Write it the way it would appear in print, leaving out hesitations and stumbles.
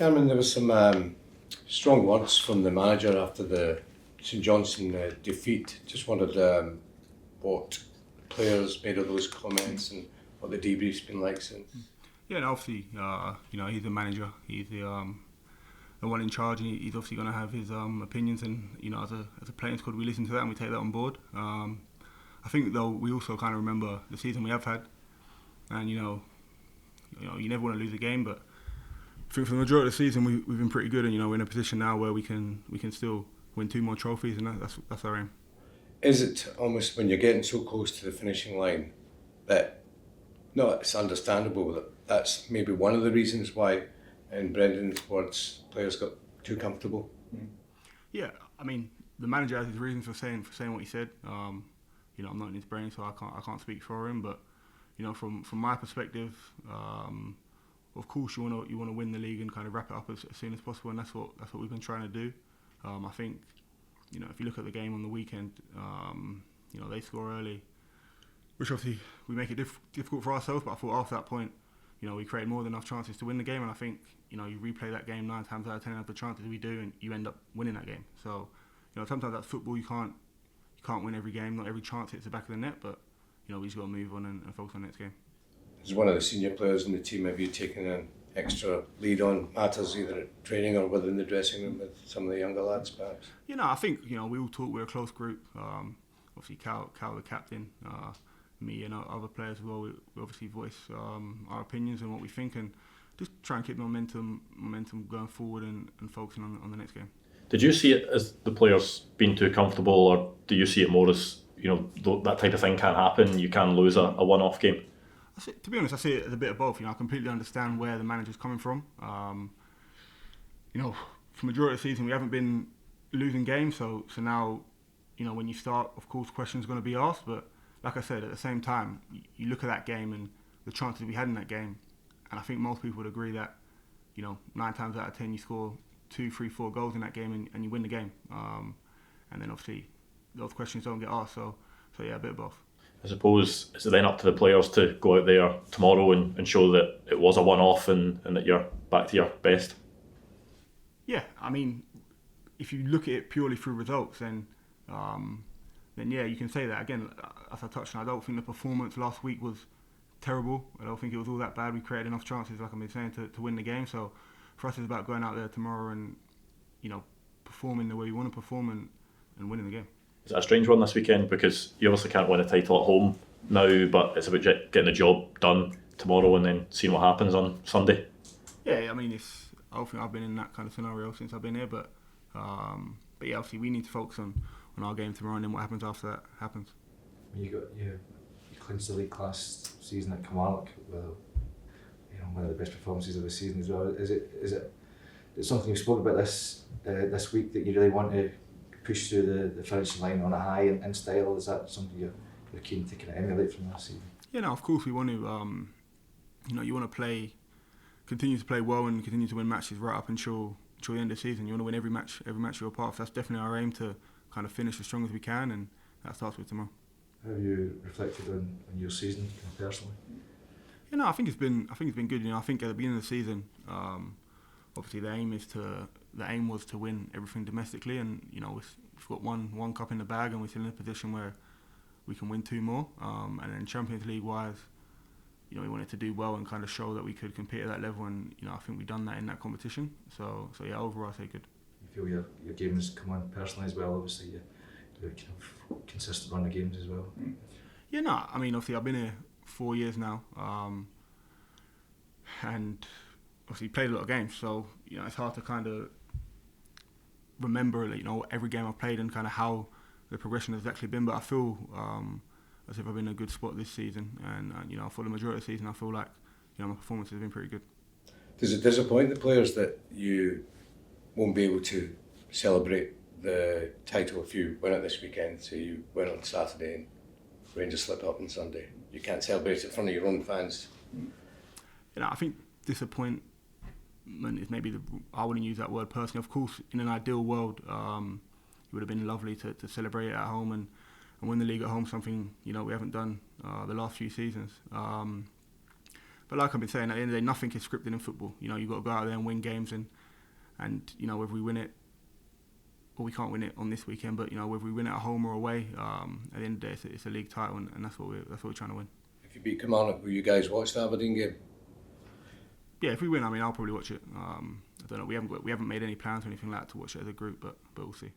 Cameron, there was some strong words from the manager after the St Johnstone defeat. Just wondered what players made of those comments and what the debrief's been like since. Yeah, and obviously, he's the manager. He's the one in charge, and he's obviously going to have his opinions. And as a playing squad, we listen to that and we take that on board. I think though we also kind of remember the season we have had, and you never want to lose a game, but I think for the majority of the season we've been pretty good, and we're in a position now where we can still win 2 more trophies, and that's our aim. Is it almost when you're getting so close to the finishing line that, no, it's understandable that that's maybe one of the reasons why, in Brendan's words, players got too comfortable? Yeah, I mean, the manager has his reasons for saying what he said. I'm not in his brain, so I can't speak for him. But from my perspective, of course you want to win the league and kind of wrap it up as soon as possible, and that's what we've been trying to do. I think if you look at the game on the weekend, they score early, which obviously we make it difficult for ourselves. But I thought after that point, we created more than enough chances to win the game, and I think you replay that game 9 times out of 10 of the chances we do, and you end up winning that game. So sometimes that's football. You can't win every game. Not every chance hits the back of the net, but we just got to move on and focus on the next game. As one of the senior players in the team, have you taken an extra lead on matters either at training or within the dressing room with some of the younger lads, perhaps? I think we all talk. We're a close group. Obviously, Cal the captain, me and other players as well. We obviously voice our opinions and what we think, and just try and keep the momentum going forward and focusing on the next game. Did you see it as the players being too comfortable, or do you see it more as that type of thing can happen? You can lose a one-off game. To be honest, I see it as a bit of both. I completely understand where the manager's coming from. For majority of the season, we haven't been losing games, so now, when you start, of course, questions are going to be asked. But like I said, at the same time, you look at that game and the chances we had in that game, and I think most people would agree that, 9 times out of 10 you score 2, 3, 4 goals in that game and you win the game. And then obviously those questions don't get asked. So yeah, a bit of both. I suppose, is it then up to the players to go out there tomorrow and show that it was a one-off and that you're back to your best? Yeah, I mean, if you look at it purely through results, then yeah, you can say that. Again, as I touched on, I don't think the performance last week was terrible. I don't think it was all that bad. We created enough chances, like I've been saying, to win the game. So for us, it's about going out there tomorrow and performing the way we want to perform and winning the game. Is it a strange one this weekend, because you obviously can't win a title at home now, but it's about getting the job done tomorrow and then seeing what happens on Sunday? Yeah, I mean, I don't think I've been in that kind of scenario since I've been here, but yeah, obviously we need to focus on our game tomorrow, and then what happens after that happens. You clinched the league last season at Kilmarnock with one of the best performances of the season as well. Is it something you spoke about this week, that you really want to push through the finishing line on a high in style? Is that something you're keen to kind of emulate from last season? Yeah, no, of course we want to. You want to continue to play well and continue to win matches right up until the end of the season. You want to win every match you're a part of. That's definitely our aim, to kind of finish as strong as we can, and that starts with tomorrow. How have you reflected on your season personally? I think it's been good. I think at the beginning of the season, obviously the aim was to win everything domestically, and we've got one cup in the bag, and we're still in a position where we can win 2 more. And then Champions League wise, we wanted to do well and kind of show that we could compete at that level, and I think we've done that in that competition. So yeah, overall I say good. You feel your game has come on personally as well? Obviously you kind of consistent run of games as well. Yeah, no, I mean, obviously I've been here 4 years now, and obviously played a lot of games, so it's hard to kind of remember every game I've played and kind of how the progression has actually been. But I feel as if I've been in a good spot this season, and for the majority of the season I feel like my performance has been pretty good. Does it disappoint the players that you won't be able to celebrate the title if you win it this weekend? So you win on Saturday and Rangers slip up on Sunday. You can't celebrate it in front of your own fans. I think disappointment is maybe I wouldn't use that word personally. Of course, in an ideal world, it would have been lovely to celebrate it at home and win the league at home, something we haven't done the last few seasons. But like I've been saying, at the end of the day, nothing is scripted in football. You know, you've got to go out there and win games, and you know, whether we win it or we can't win it on this weekend, but you know, whether we win it at home or away, at the end of the day, it's a league title, and that's what we're trying to win. If you beat Kilmarnock, will you guys watch the Aberdeen game? Yeah, if we win, I mean, I'll probably watch it. I don't know. We haven't made any plans or anything like that to watch it as a group, but we'll see.